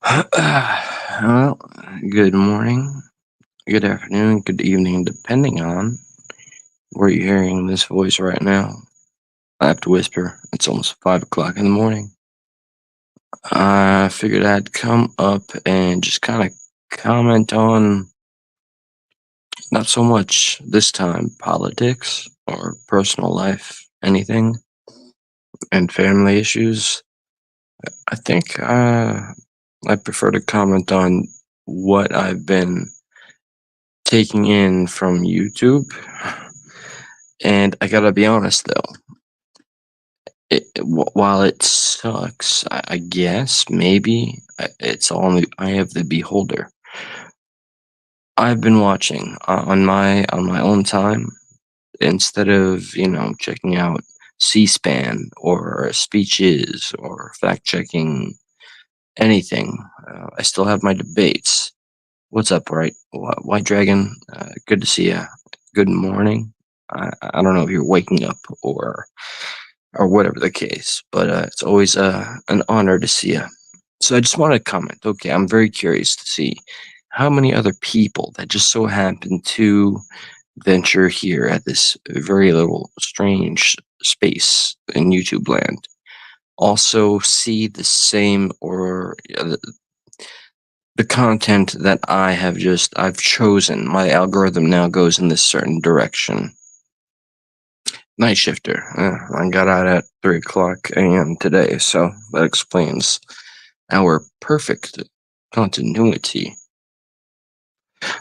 Well, good morning, good afternoon, good evening, depending on where you're hearing this voice right now. I have to whisper. It's almost 5 o'clock in the morning. I figured I'd come up and just kind of comment on not so much this time politics or personal life, anything, and family issues. I think I prefer to comment on what I've been taking in from YouTube. And I gotta be honest though, while it sucks, I guess maybe it's all in the eye of the beholder. I've been watching on my own time instead of checking out C-SPAN or speeches or fact checking anything. I still have my debates. What's up, right? White Dragon? Good to see ya. Good morning. I don't know if you're waking up or whatever the case. But it's always an honor to see you. So I just want to comment. Okay, I'm very curious to see how many other people that just so happen to venture here at this very little strange space in YouTube land also see the same or the content that I've chosen. My algorithm now goes in this certain direction. Night shifter. I got out at 3 o'clock a.m. today, so that explains our perfect continuity.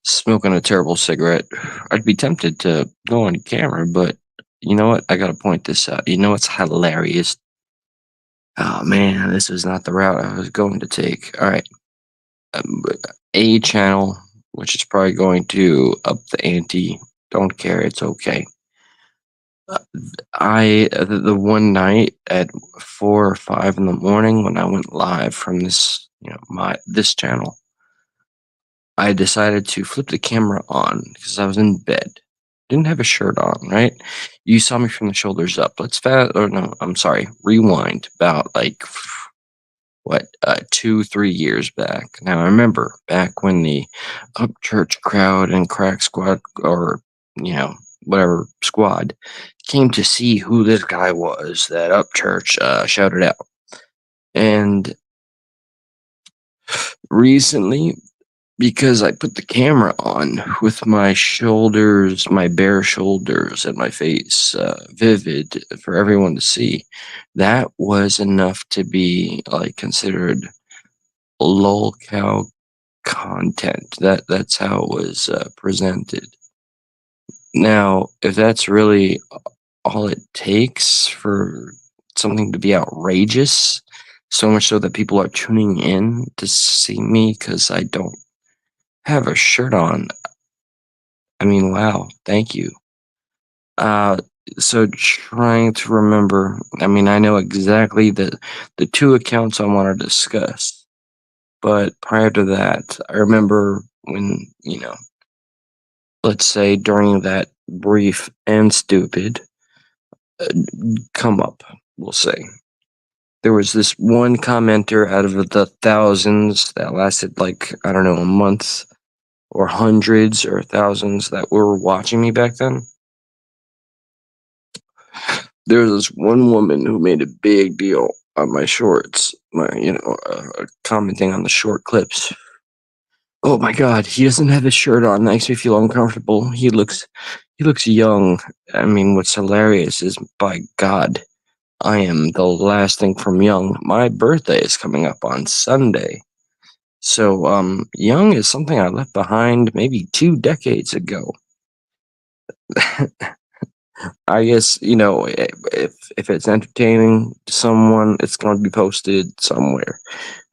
Smoking a terrible cigarette. I'd be tempted to go on camera, but you know what? I gotta point this out. You know what's hilarious? Oh man, this is not the route I was going to take. All right, but a channel, which is probably going to up the ante. Don't care. It's okay. The one night at 4 or 5 in the morning when I went live from this this channel, I decided to flip the camera on because I was in bed. Didn't have a shirt on, right? You saw me from the shoulders up. Let's fast or no, I'm sorry, rewind about like what 2-3 years back. Now I remember back when the Upchurch crowd and crack squad or you know whatever squad came to see who this guy was that Upchurch shouted out. And recently, because I put the camera on with my shoulders, my bare shoulders, and my face vivid for everyone to see, that was enough to be like considered lolcow content. That's how it was presented. Now, if that's really all it takes for something to be outrageous, so much so that people are tuning in to see me because I don't have a shirt on. I mean, wow, thank you. Uh, so trying to remember, I mean, I know exactly the two accounts I want to discuss, but prior to that, I remember when, let's say during that brief and stupid uh, come up, we'll say. There was this one commenter out of the thousands that lasted like, I don't know, a month or hundreds or thousands that were watching me back then. There was this one woman who made a big deal on my shorts, commenting on the short clips. Oh my God, he doesn't have his shirt on. Makes me feel uncomfortable. He looks young. I mean, what's hilarious is, by God, I am the last thing from young. My birthday is coming up on Sunday. So, young is something I left behind maybe 2 decades ago. I guess if it's entertaining to someone, it's going to be posted somewhere.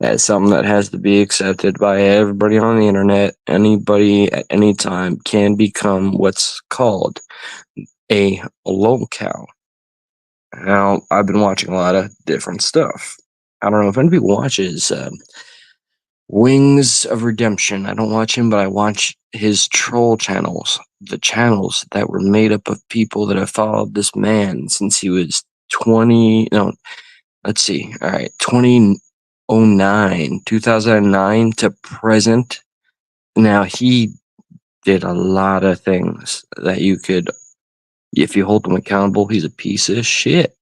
That's something that has to be accepted by everybody on the internet. Anybody at any time can become what's called a lolcow. Now, I've been watching a lot of different stuff. I don't know if anybody watches Wings of Redemption. I don't watch him, but I watch his troll channels. The channels that were made up of people that have followed this man since he was 20. No, let's see. All right, 20 2009, 2009 to present. Now, he did a lot of things that you could, if you hold him accountable, he's a piece of shit.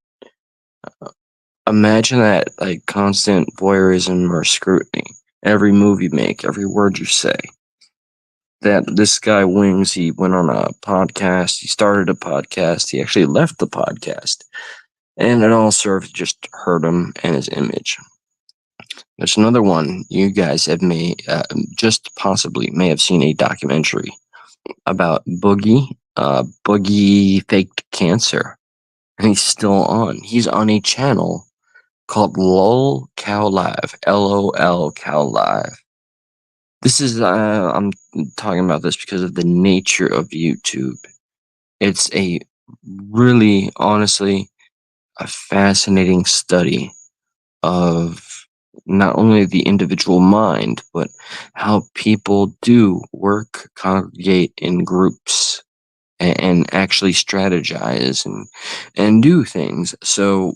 Imagine that, like, constant voyeurism or scrutiny. Every move you make, every word you say. That this guy Wings, he went on a podcast, he started a podcast, he actually left the podcast, and it all served to just hurt him and his image. There's another one you guys have just possibly may have seen a documentary about Boogie. Boogie faked cancer, and he's still on. He's on a channel called lolcow Live, LOL Cow Live. This is I'm talking about this because of the nature of YouTube. It's a really, honestly, a fascinating study of not only the individual mind, but how people do work, congregate in groups, and actually strategize and do things. So,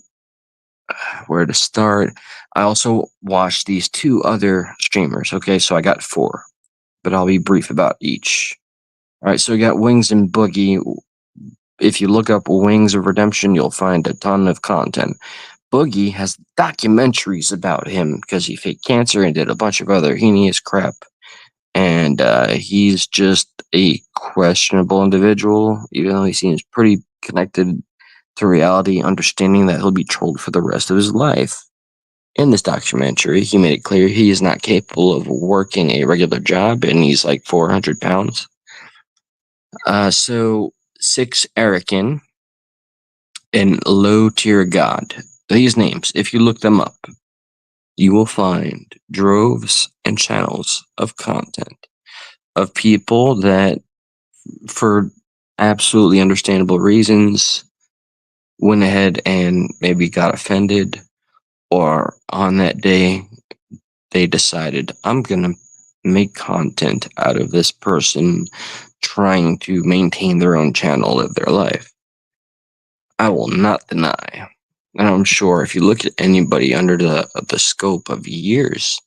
where to start? I also watched these two other streamers. Okay, so I got four, but I'll be brief about each. All right, so we got Wings and Boogie. If you look up Wings of Redemption, you'll find a ton of content. Boogie has documentaries about him because he faked cancer and did a bunch of other heinous crap. And he's just a questionable individual, even though he seems pretty connected to reality, understanding that he'll be trolled for the rest of his life. In this documentary, he made it clear he is not capable of working a regular job, and he's like 400 pounds. So, Six Erican and Low Tier God. These names, if you look them up, you will find droves and channels of content of people that, for absolutely understandable reasons, went ahead and maybe got offended, or on that day, they decided, I'm going to make content out of this person trying to maintain their own channel, live their life. I will not deny, and I'm sure if you look at anybody under the scope of years,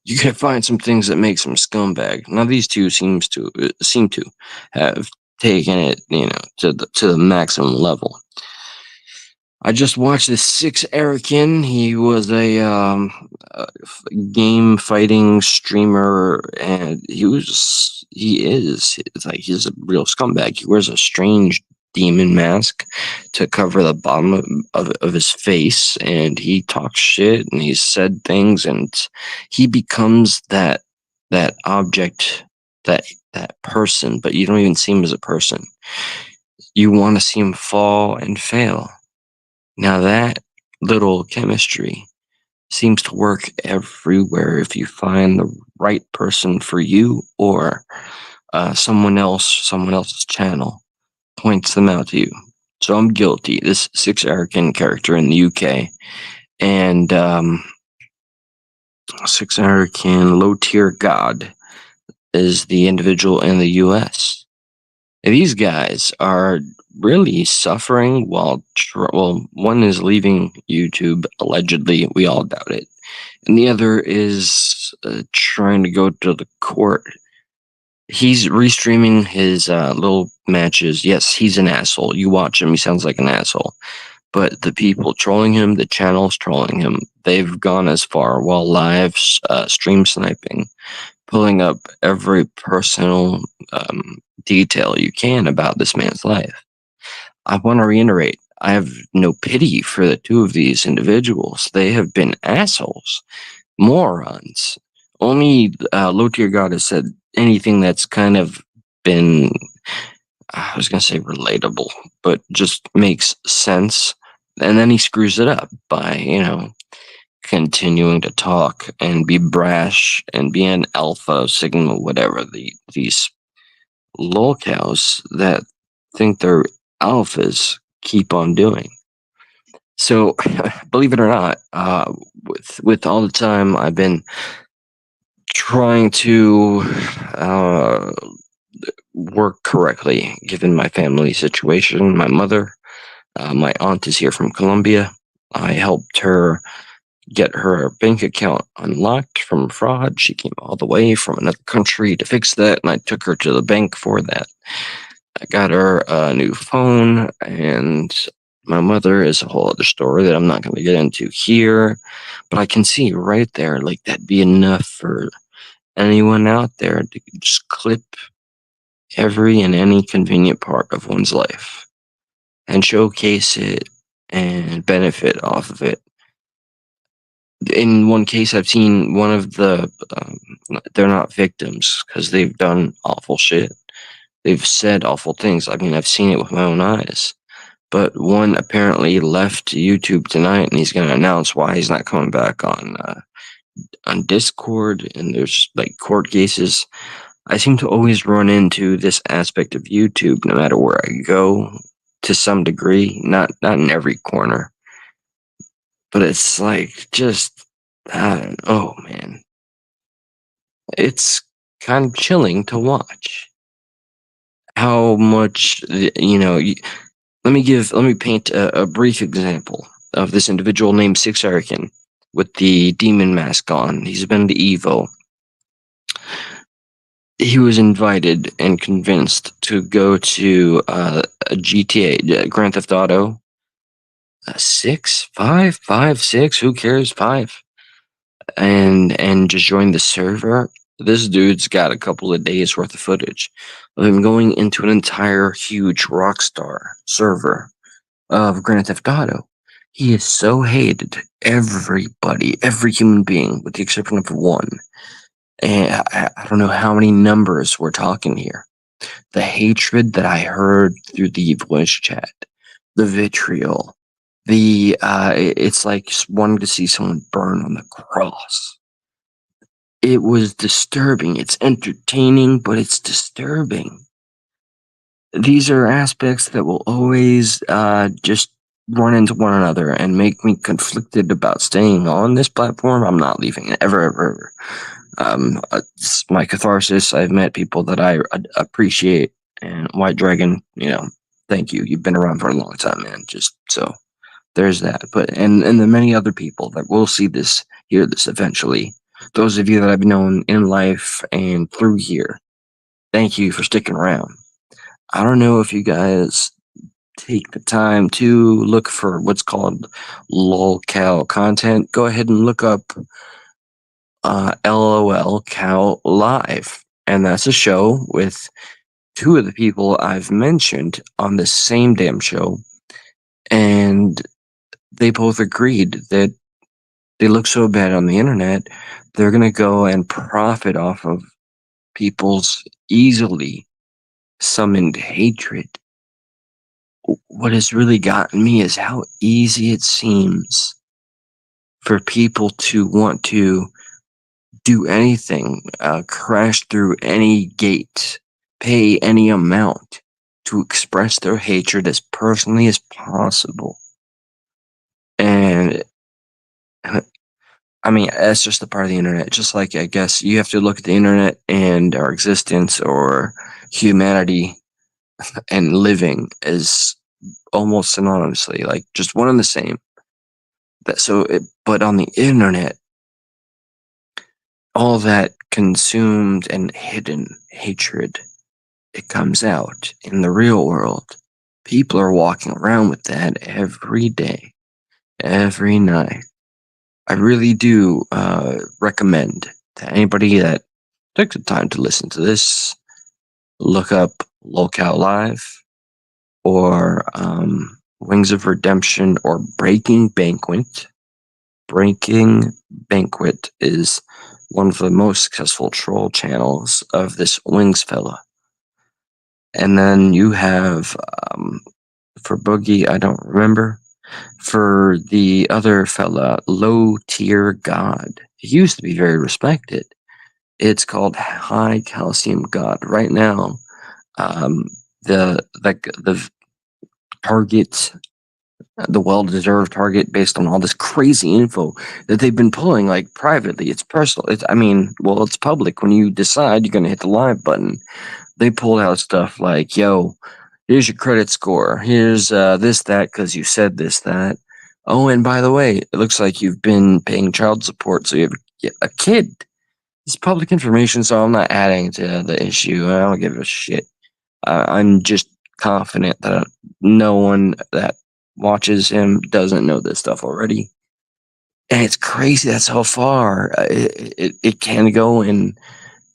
you can find some things that make some scumbag. Now these two seem to have taken it, to the maximum level. I just watched this Six Erican. He was a game fighting streamer, and he's a real scumbag. He wears a strange demon mask to cover the bottom of his face, and he talks shit and he's said things, and he becomes that object, that person, but you don't even see him as a person. You want to see him fall and fail. Now that little chemistry seems to work everywhere if you find the right person for you, or someone else's channel points them out to you. So I'm guilty. This Six Erican character in the UK, and Six Erican Low Tier God is the individual in the US. These guys are really suffering while, one is leaving YouTube, allegedly. We all doubt it. And the other is trying to go to the court. He's restreaming his little matches. Yes, he's an asshole. You watch him, he sounds like an asshole. But the people trolling him, the channels trolling him, they've gone as far while live stream sniping, pulling up every personal detail you can about this man's life. I want to reiterate, I have no pity for the two of these individuals. They have been assholes, morons. Only Low Tier God has said anything that's kind of been, I was going to say relatable, but just makes sense. And then he screws it up by, continuing to talk and be brash and be an alpha, sigma, whatever, these lolcows that think they're alphas keep on doing. So, believe it or not, with all the time I've been trying to work correctly, given my family situation, my mother, my aunt is here from Colombia. I helped her get her bank account unlocked from fraud. She came all the way from another country to fix that, and I took her to the bank for that. I got her a new phone, and my mother is a whole other story that I'm not going to get into here. But I can see right there, like that'd be enough for anyone out there to just clip every and any convenient part of one's life and showcase it and benefit off of it. In one case, I've seen one of they're not victims because they've done awful shit. They've said awful things. I mean, I've seen it with my own eyes. But one apparently left YouTube tonight, and he's going to announce why he's not coming back on Discord. And there's like court cases. I seem to always run into this aspect of YouTube, no matter where I go, to some degree. Not in every corner, but it's like just I don't know, man. It's kind of chilling to watch how much let me paint a brief example of this individual named Six Erican with the demon mask on. He's been to Evo. He was invited and convinced to go to a GTA, Grand Theft Auto 6, 5, 5, 6, who cares, 5, and just join the server. This dude's got a couple of days worth of footage of him going into an entire huge Rockstar server of Grand Theft Auto. He is so hated. Everybody, every human being, with the exception of one. And I don't know how many numbers we're talking here. The hatred that I heard through the voice chat, the vitriol, it's like wanting to see someone burn on the cross. It was disturbing. It's entertaining, but it's disturbing. These are aspects that will always just run into one another and make me conflicted about staying on this platform. I'm not leaving it ever, ever, ever. It's my catharsis. I've met people that I appreciate, and White Dragon, thank you. You've been around for a long time, man. Just so there's that. But and the many other people that will see this, hear this eventually. Those of you that I've known in life and through here, thank you for sticking around. I don't know if you guys take the time to look for what's called lolcow content. Go ahead and look up lolcow live, and that's a show with two of the people I've mentioned on the same damn show, and they both agreed that they look so bad on the internet, they're gonna go and profit off of people's easily summoned hatred. What has really gotten me is how easy it seems for people to want to do anything, crash through any gate, pay any amount to express their hatred as personally as possible. And I mean, that's just a part of the internet. Just like I guess you have to look at the internet and our existence or humanity and living as almost synonymously, like just one and the same. But on the internet, all that consumed and hidden hatred, it comes out in the real world. People are walking around with that every day, every night. I really do recommend to anybody that took the time to listen to this, look up Lolcow Live or Wings of Redemption or Breaking Banquet. Breaking Banquet is one of the most successful troll channels of this Wings fella. And then you have, for Boogie, I don't remember. For the other fella, Low Tier God. He used to be very respected. It's called High Calcium God. Right now, the target, the well-deserved target, based on all this crazy info that they've been pulling, like privately. It's personal. It's public. When you decide you're going to hit the live button, they pulled out stuff like, yo, here's your credit score. Here's this, that, because you said this, that. Oh, and by the way, it looks like you've been paying child support, so you have a kid. It's public information, so I'm not adding to the issue. I don't give a shit. I'm just confident that no one that watches him doesn't know this stuff already. And it's crazy that's how far it can go, and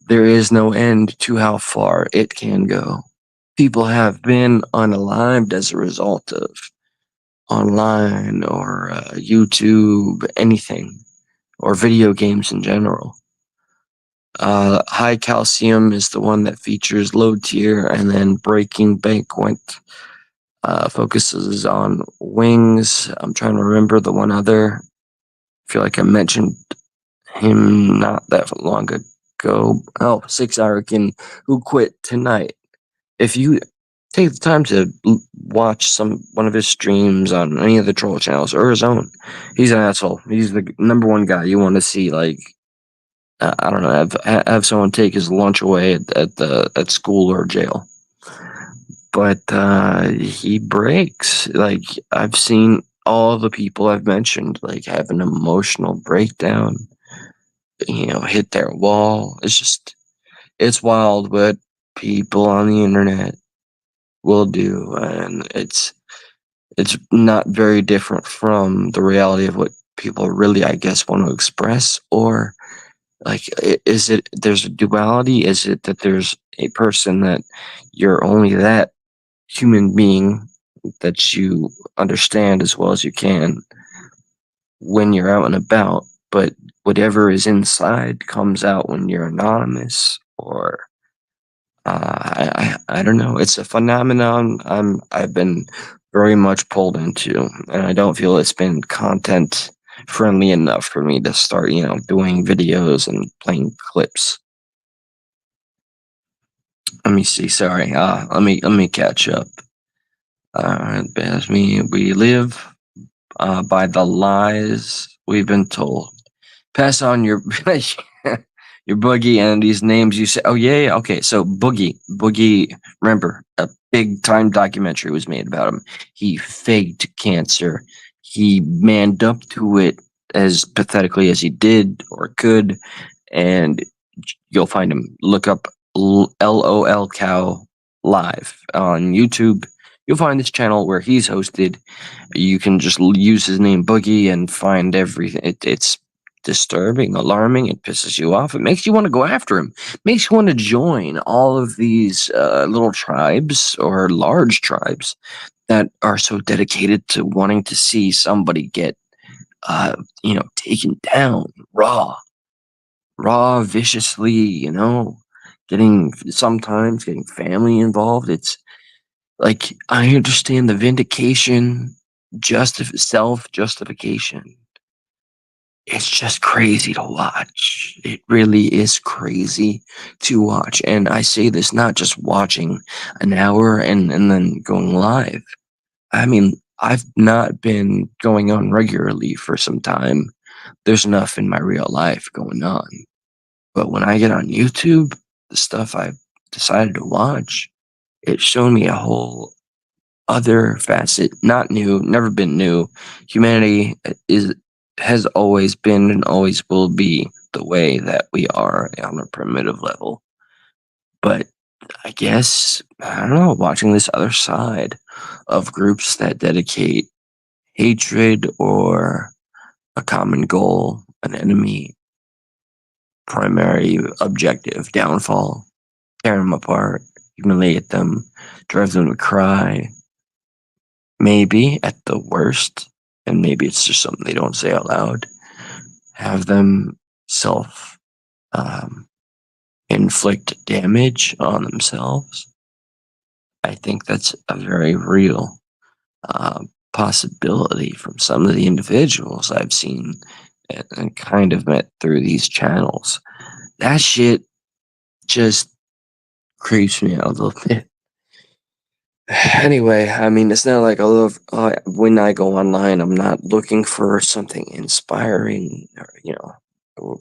there is no end to how far it can go. People have been unalived as a result of online or YouTube, anything, or video games in general. High Calcium is the one that features low tier, and then Breaking Banquet focuses on wings. I'm trying to remember the one other. I feel like I mentioned him not that long ago. Oh, 6 Hour King, who quit tonight. If you take the time to watch one of his streams on any of the troll channels or his own, he's an asshole. He's the number one guy you want to see. Like, I don't know, have someone take his lunch away at school or jail. But he breaks. Like, I've seen all the people I've mentioned like have an emotional breakdown. Hit their wall. It's wild what people on the internet will do, and it's not very different from the reality of what people really, I guess, want to express. Or like, is it there's a duality? Is it that there's a person that you're only that human being that you understand as well as you can when you're out and about, but whatever is inside comes out when you're anonymous? Or I don't know. It's a phenomenon I've been very much pulled into, and I don't feel it's been content friendly enough for me to start, doing videos and playing clips. Let me see. Sorry. Let me catch up. As we live by the lies we've been told. Pass on your your Boogie and these names you say. Oh yeah, yeah. Okay, so Boogie. Remember, a big time documentary was made about him. He faked cancer. He manned up to it as pathetically as he did or could, and you'll find him. Look up lolcow live on YouTube. You'll find this channel where he's hosted. You can just use his name Boogie and find everything. It's disturbing, alarming. It pisses you off. It makes you want to go after him. Makes you want to join all of these little tribes or large tribes that are so dedicated to wanting to see somebody get, taken down raw, viciously. Sometimes getting family involved. It's like, I understand the vindication, self justification. It's just crazy to watch. It really is crazy to watch. And I say this not just watching an hour and then going live. I mean, I've not been going on regularly for some time. There's enough in my real life going on. But when I get on YouTube, the stuff I've decided to watch, it's shown me a whole other facet, not new, never been new. Humanity has always been and always will be the way that we are on a primitive level. But I guess, I don't know, watching this other side of groups that dedicate hatred or a common goal, an enemy, primary objective, downfall, tear them apart, humiliate them, drive them to cry, maybe at the worst, and maybe it's just something they don't say out loud, have them self um, inflict damage on themselves. I think that's a very real uh, possibility from some of the individuals I've seen and kind of met through these channels. That shit just creeps me out a little bit. Anyway, I mean, it's not like when I go online, I'm not looking for something inspiring or,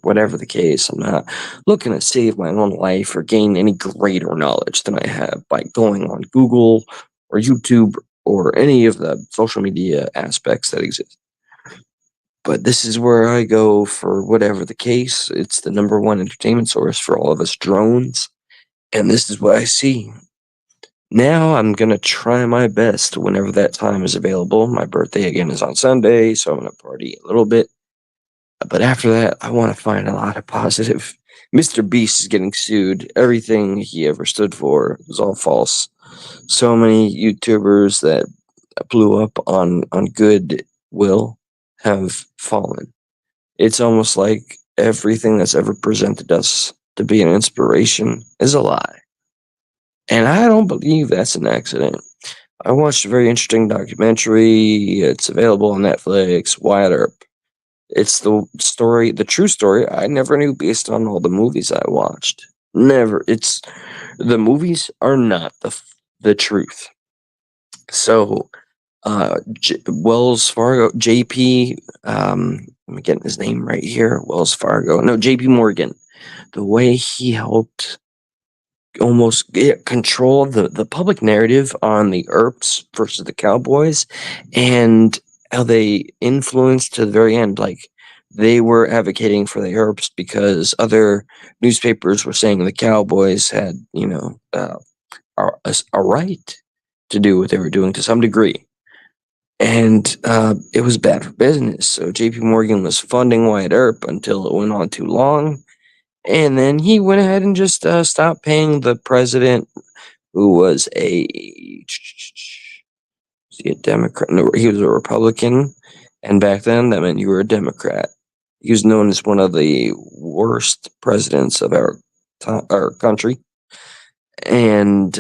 whatever the case. I'm not looking to save my own life or gain any greater knowledge than I have by going on Google or YouTube or any of the social media aspects that exist. But this is where I go for whatever the case. It's the number one entertainment source for all of us drones. And this is what I see. Now I'm gonna try my best whenever that time is available. My birthday again is on Sunday, so I'm gonna party a little bit. But after that, I want to find a lot of positive. Mr. Beast is getting sued. Everything he ever stood for was all false. So many YouTubers that blew up on goodwill have fallen. It's almost like everything that's ever presented us to be an inspiration is a lie. And I don't believe that's an accident. I watched a very interesting documentary. It's available on Netflix, Wyatt Earp. It's the story, the true story I never knew based on all the movies I watched. Never. It's the movies are not the truth. So, Wells Fargo, JP, I'm getting his name right here. Wells Fargo, no, JP Morgan. The way he helped almost control the public narrative on the Earps versus the Cowboys, and how they influenced to the very end. Like they were advocating for the Earps because other newspapers were saying the Cowboys had, a right to do what they were doing to some degree. And it was bad for business. So JP Morgan was funding Wyatt Earp until it went on too long. And then he went ahead and just stopped paying the president, who was was he a Democrat? No, he was a Republican. And back then, that meant you were a Democrat. He was known as one of the worst presidents of our country. And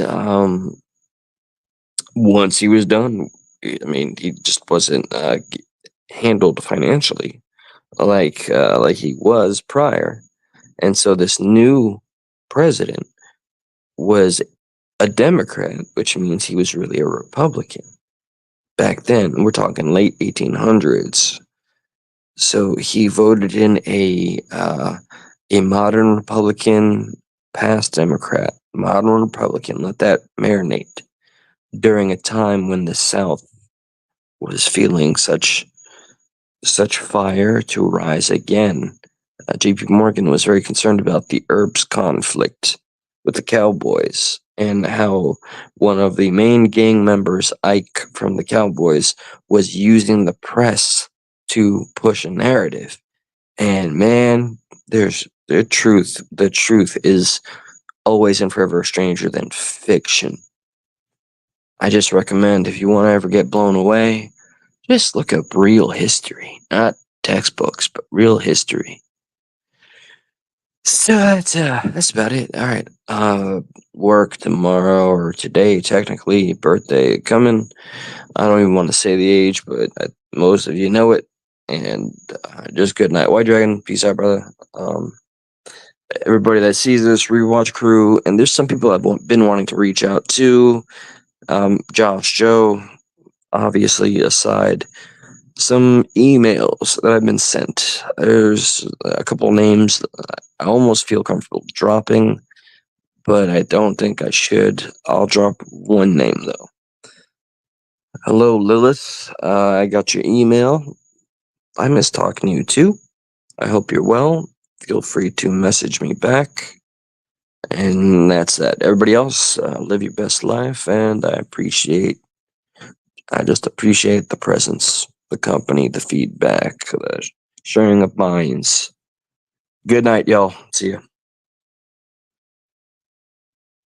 once he was done, I mean, he just wasn't handled financially like he was prior. And so this new president was a Democrat, which means he was really a Republican. Back then, we're talking late 1800s. So he voted in a modern Republican, past Democrat, modern Republican. Let that marinate during a time when the South was feeling such fire to rise again. J.P. Morgan was very concerned about the Earps conflict with the Cowboys and how one of the main gang members, Ike from the Cowboys, was using the press to push a narrative. And man, there's the truth. The truth is always and forever a stranger than fiction. I just recommend if you want to ever get blown away, just look up real history, not textbooks, but real history. So that's about it. All right. Work tomorrow or today, technically, birthday coming. I don't even want to say the age, but most of you know it. And just good night. White Dragon, peace out, brother. Everybody that sees this, rewatch crew, and there's some people I've been wanting to reach out to. Josh, Joe, obviously aside. Some emails that have been sent. There's a couple names I almost feel comfortable dropping, but I don't think I should. I'll drop one name though. Hello, Lilith. I got your email. I miss talking to you too. I hope you're well. Feel free to message me back. And that's that. Everybody else, live your best life, and I just appreciate the presence, the company, the feedback, the sharing of minds. Good night, y'all. See ya.